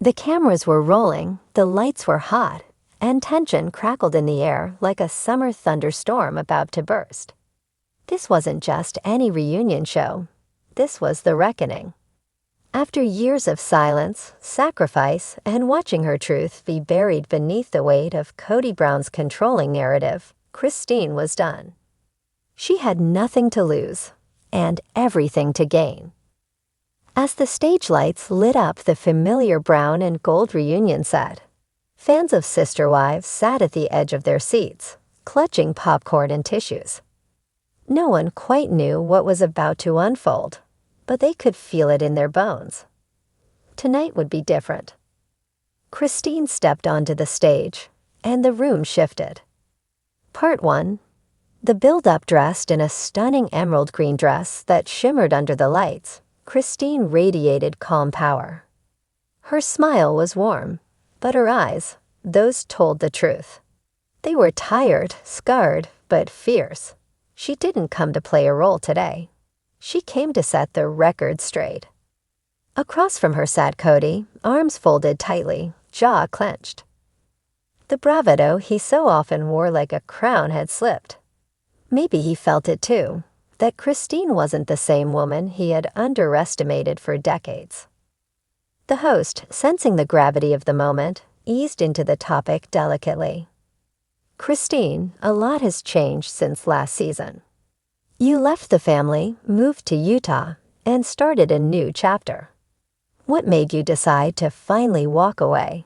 The cameras were rolling, the lights were hot, and tension crackled in the air like a summer thunderstorm about to burst. This wasn't just any reunion show. This was the reckoning. After years of silence, sacrifice, and watching her truth be buried beneath the weight of Kody Brown's controlling narrative, Christine was done. She had nothing to lose, and everything to gain. As the stage lights lit up the familiar brown and gold reunion set, fans of Sister Wives sat at the edge of their seats, clutching popcorn and tissues. No one quite knew what was about to unfold, but they could feel it in their bones. Tonight would be different. Christine stepped onto the stage, and the room shifted. Part 1. The build-up dressed in a stunning emerald green dress that shimmered under the lights, Christine radiated calm power. Her smile was warm, but her eyes, those told the truth. They were tired, scarred, but fierce. She didn't come to play a role today. She came to set the record straight. Across from her sat Kody, arms folded tightly, jaw clenched. The bravado he so often wore like a crown had slipped. Maybe he felt it too, that Christine wasn't the same woman he had underestimated for decades. The host, sensing the gravity of the moment, eased into the topic delicately. Christine, a lot has changed since last season. You left the family, moved to Utah, and started a new chapter. What made you decide to finally walk away?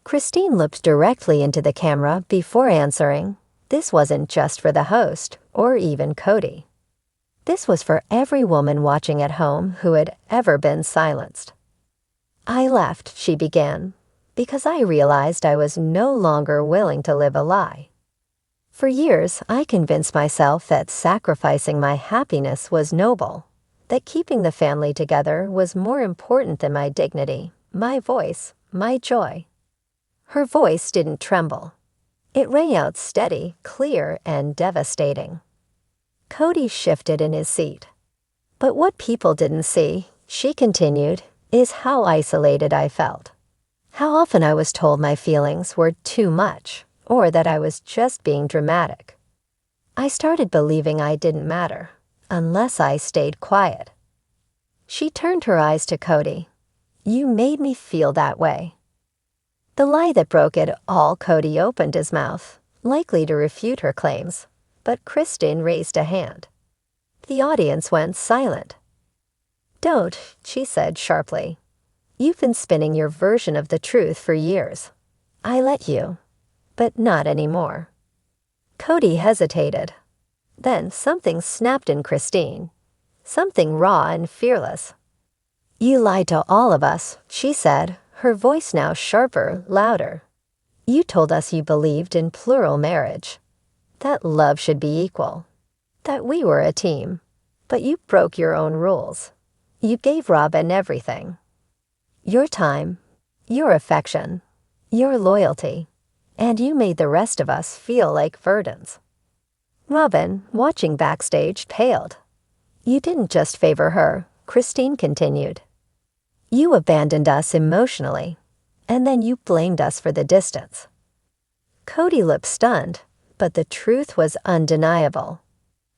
Christine looked directly into the camera before answering. This wasn't just for the host or even Kody. This was for every woman watching at home who had ever been silenced. I left, she began, because I realized I was no longer willing to live a lie. For years, I convinced myself that sacrificing my happiness was noble, that keeping the family together was more important than my dignity, my voice, my joy. Her voice didn't tremble. It rang out steady, clear, and devastating. Kody shifted in his seat. But what people didn't see, she continued, is how isolated I felt. How often I was told my feelings were too much, or that I was just being dramatic. I started believing I didn't matter, unless I stayed quiet. She turned her eyes to Kody. You made me feel that way. The lie that broke it all. Kody opened his mouth, likely to refute her claims, but Christine raised a hand. The audience went silent. Don't, she said sharply. You've been spinning your version of the truth for years. I let you, but not anymore. Kody hesitated. Then something snapped in Christine, something raw and fearless. You lied to all of us, she said, her voice now sharper, louder. You told us you believed in plural marriage, that love should be equal, that we were a team, but you broke your own rules. You gave Robyn everything. Your time, your affection, your loyalty, and you made the rest of us feel like burdens. Robyn, watching backstage, paled. You didn't just favor her, Christine continued. You abandoned us emotionally, and then you blamed us for the distance. Kody looked stunned, but the truth was undeniable.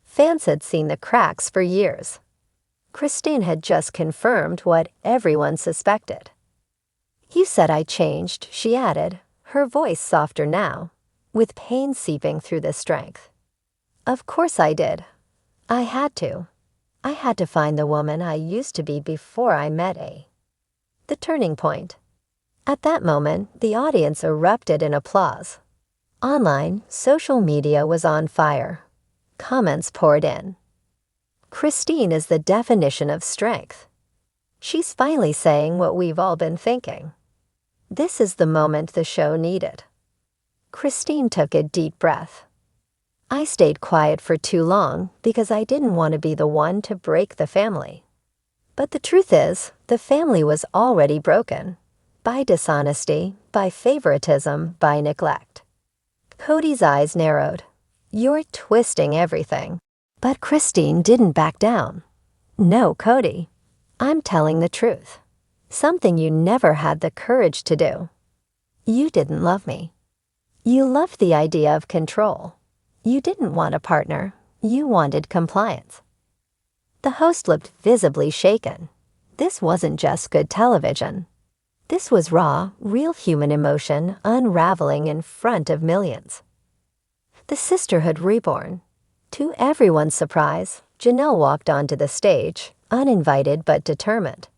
Fans had seen the cracks for years. Christine had just confirmed what everyone suspected. You said I changed, she added, her voice softer now, with pain seeping through the strength. Of course I did. I had to. I had to find the woman I used to be before I met A. The turning point. At that moment, the audience erupted in applause. Online, social media was on fire. Comments poured in. Christine is the definition of strength. She's finally saying what we've all been thinking. This is the moment the show needed. Christine took a deep breath. I stayed quiet for too long because I didn't want to be the one to break the family. But the truth is, the family was already broken. By dishonesty, by favoritism, by neglect. Kody's eyes narrowed. You're twisting everything. But Christine didn't back down. No, Kody. I'm telling the truth. something you never had the courage to do. You didn't love me. You loved the idea of control. You didn't want a partner. You wanted compliance. The host looked visibly shaken. This wasn't just good television. This was raw, real human emotion unraveling in front of millions. The sisterhood reborn. To everyone's surprise, Janelle walked onto the stage, uninvited but determined.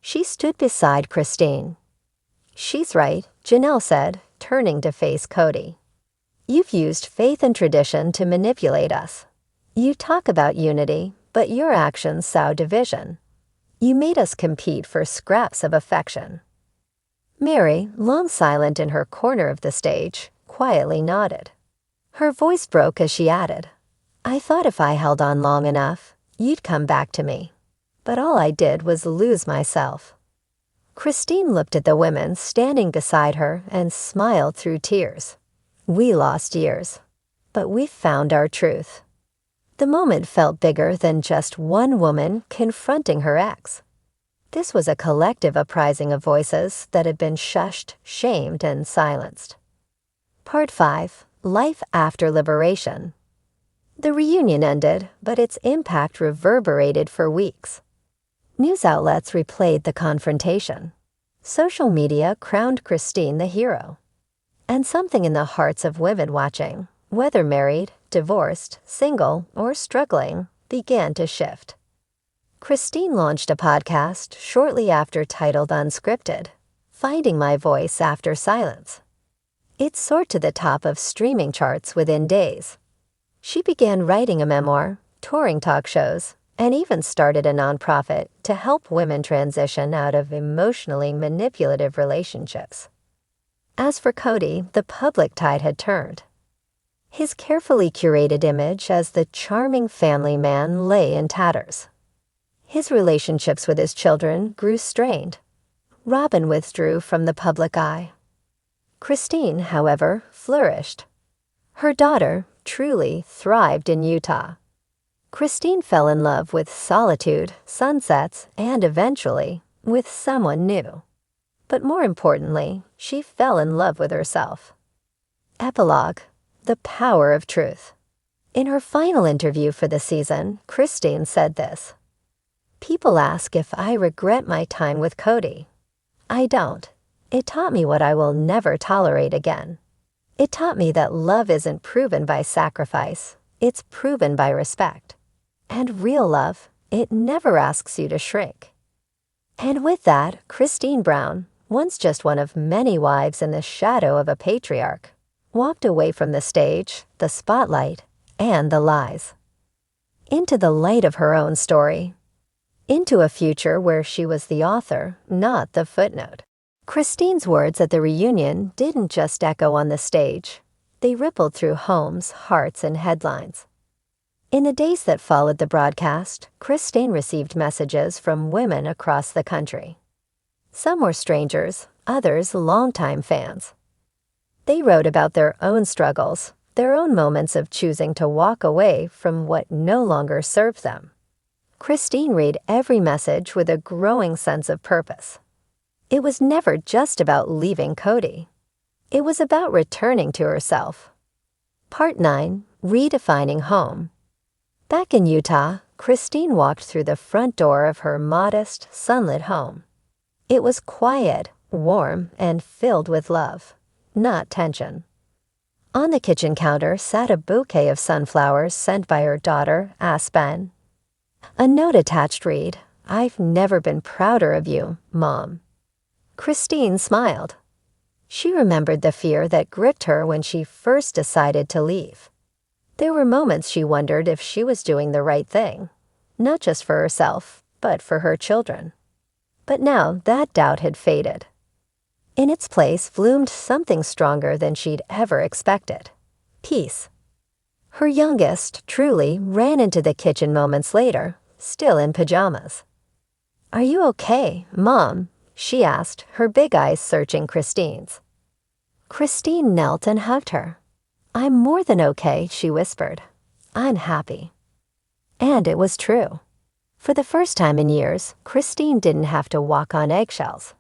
She stood beside Christine. "She's right," Janelle said, turning to face Kody. "You've used faith and tradition to manipulate us. You talk about unity, but your actions sow division. You made us compete for scraps of affection." Mary, long silent in her corner of the stage, quietly nodded. Her voice broke as she added, "I thought if I held on long enough, you'd come back to me. But all I did was lose myself." Christine looked at the women standing beside her and smiled through tears. "We lost years, but we found our truth." The moment felt bigger than just one woman confronting her ex. This was a collective uprising of voices that had been shushed, shamed, and silenced. Part 5. Life After Liberation. The reunion ended, but its impact reverberated for weeks. News outlets replayed the confrontation. Social media crowned Christine the hero. And something in the hearts of women watching, whether married, divorced, single, or struggling, began to shift. Christine launched a podcast shortly after titled Unscripted, Finding My Voice After Silence. It soared to the top of streaming charts within days. She began writing a memoir, touring talk shows, and even started a nonprofit to help women transition out of emotionally manipulative relationships. As for Kody, the public tide had turned. His carefully curated image as the charming family man lay in tatters. His relationships with his children grew strained. Robyn withdrew from the public eye. Christine, however, flourished. Her daughter, Truly, thrived in Utah. Christine fell in love with solitude, sunsets, and eventually, with someone new. But more importantly, she fell in love with herself. Epilogue: The Power of Truth. In her final interview for the season, Christine said this: "People ask if I regret my time with Kody. I don't. It taught me what I will never tolerate again. It taught me that love isn't proven by sacrifice, it's proven by respect. And real love, it never asks you to shrink." And with that, Christine Brown, once just one of many wives in the shadow of a patriarch, walked away from the stage, the spotlight, and the lies. Into the light of her own story. Into a future where she was the author, not the footnote. Christine's words at the reunion didn't just echo on the stage. They rippled through homes, hearts, and headlines. In the days that followed the broadcast, Christine received messages from women across the country. Some were strangers, others longtime fans. They wrote about their own struggles, their own moments of choosing to walk away from what no longer served them. Christine read every message with a growing sense of purpose. It was never just about leaving Kody. It was about returning to herself. Part 9. Redefining Home. Back in Utah, Christine walked through the front door of her modest, sunlit home. It was quiet, warm, and filled with love, not tension. On the kitchen counter sat a bouquet of sunflowers sent by her daughter, Aspen. A note attached read, "I've never been prouder of you, Mom." Christine smiled. She remembered the fear that gripped her when she first decided to leave. There were moments she wondered if she was doing the right thing, not just for herself, but for her children. But now that doubt had faded. In its place bloomed something stronger than she'd ever expected: peace. Her youngest, Truly, ran into the kitchen moments later, still in pajamas. "Are you okay, Mom?" she asked, her big eyes searching Christine's. Christine knelt and hugged her. "I'm more than okay," she whispered. "I'm happy." And it was true. For the first time in years, Christine didn't have to walk on eggshells.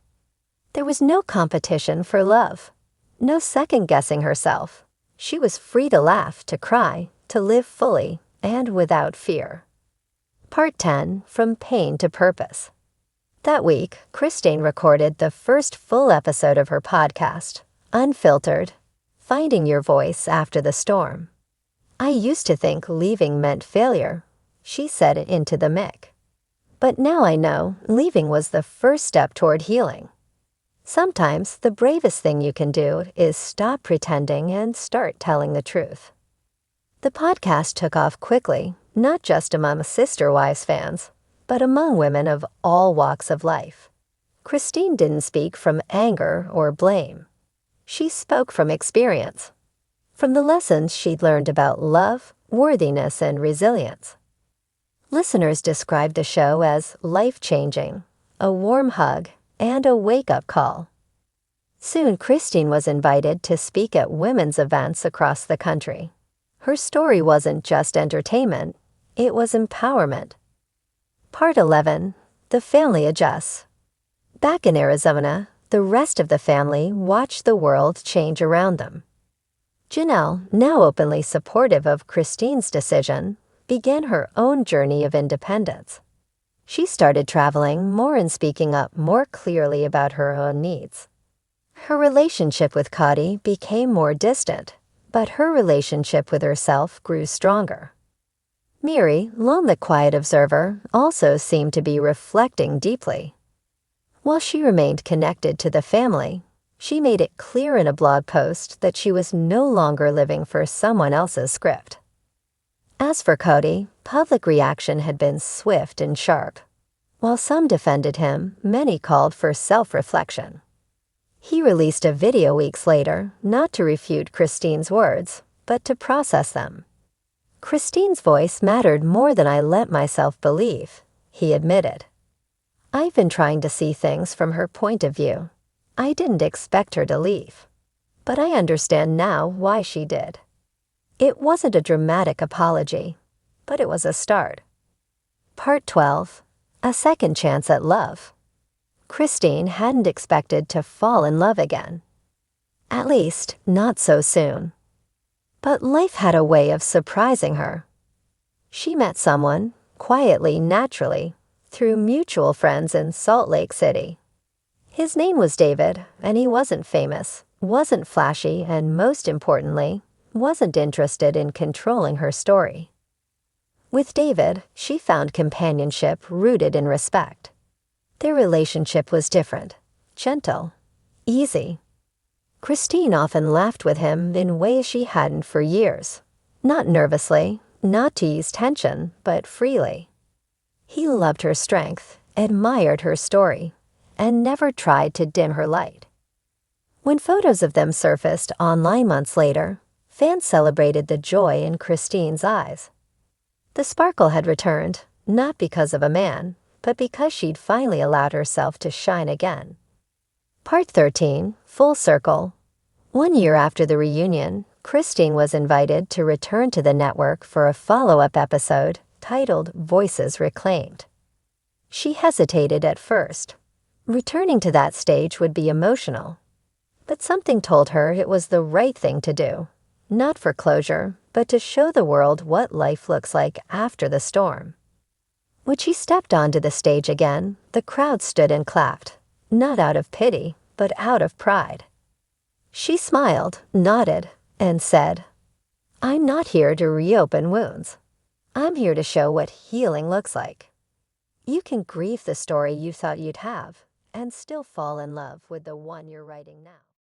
There was no competition for love, no second-guessing herself. She was free to laugh, to cry, to live fully, and without fear. Part 10, From Pain to Purpose. That week, Christine recorded the first full episode of her podcast, Unfiltered, Finding Your Voice After the Storm. I used to think leaving meant failure, she said into the mic. But now I know leaving was the first step toward healing. Sometimes the bravest thing you can do is stop pretending and start telling the truth. The podcast took off quickly, not just among Sister Wives fans, but among women of all walks of life. Christine didn't speak from anger or blame. She spoke from experience, from the lessons she'd learned about love, worthiness, and resilience. Listeners described the show as life-changing, a warm hug, and a wake-up call. Soon, Christine was invited to speak at women's events across the country. Her story wasn't just entertainment, it was empowerment. Part 11, The Family Adjusts. Back in Arizona, the rest of the family watched the world change around them. Janelle, now openly supportive of Christine's decision, began her own journey of independence. She started traveling more and speaking up more clearly about her own needs. Her relationship with Kody became more distant, but her relationship with herself grew stronger. Miri, long the quiet observer, also seemed to be reflecting deeply. While she remained connected to the family, she made it clear in a blog post that she was no longer living for someone else's script. As for Kody, public reaction had been swift and sharp. While some defended him, many called for self-reflection. He released a video weeks later, not to refute Christine's words, but to process them. Christine's voice mattered more than I let myself believe, he admitted. I've been trying to see things from her point of view. I didn't expect her to leave, but I understand now why she did. It wasn't a dramatic apology, but it was a start. Part 12, A Second Chance at Love. Christine hadn't expected to fall in love again. At least, not so soon. But life had a way of surprising her. She met someone, quietly, naturally, through mutual friends in Salt Lake City. His name was David, and he wasn't famous, wasn't flashy, and most importantly, wasn't interested in controlling her story. With David, she found companionship rooted in respect. Their relationship was different, gentle, easy. Christine often laughed with him in ways she hadn't for years. Not nervously, not to ease tension, but freely. He loved her strength, admired her story, and never tried to dim her light. When photos of them surfaced online months later, fans celebrated the joy in Christine's eyes. The sparkle had returned, not because of a man, but because she'd finally allowed herself to shine again. Part 13, Full Circle. 1 year after the reunion, Christine was invited to return to the network for a follow-up episode titled Voices Reclaimed. She hesitated at first. Returning to that stage would be emotional. But something told her it was the right thing to do. Not for closure, but to show the world what life looks like after the storm. When she stepped onto the stage again, the crowd stood and clapped, not out of pity, but out of pride. She smiled, nodded, and said, "I'm not here to reopen wounds. I'm here to show what healing looks like. You can grieve the story you thought you'd have, and still fall in love with the one you're writing now."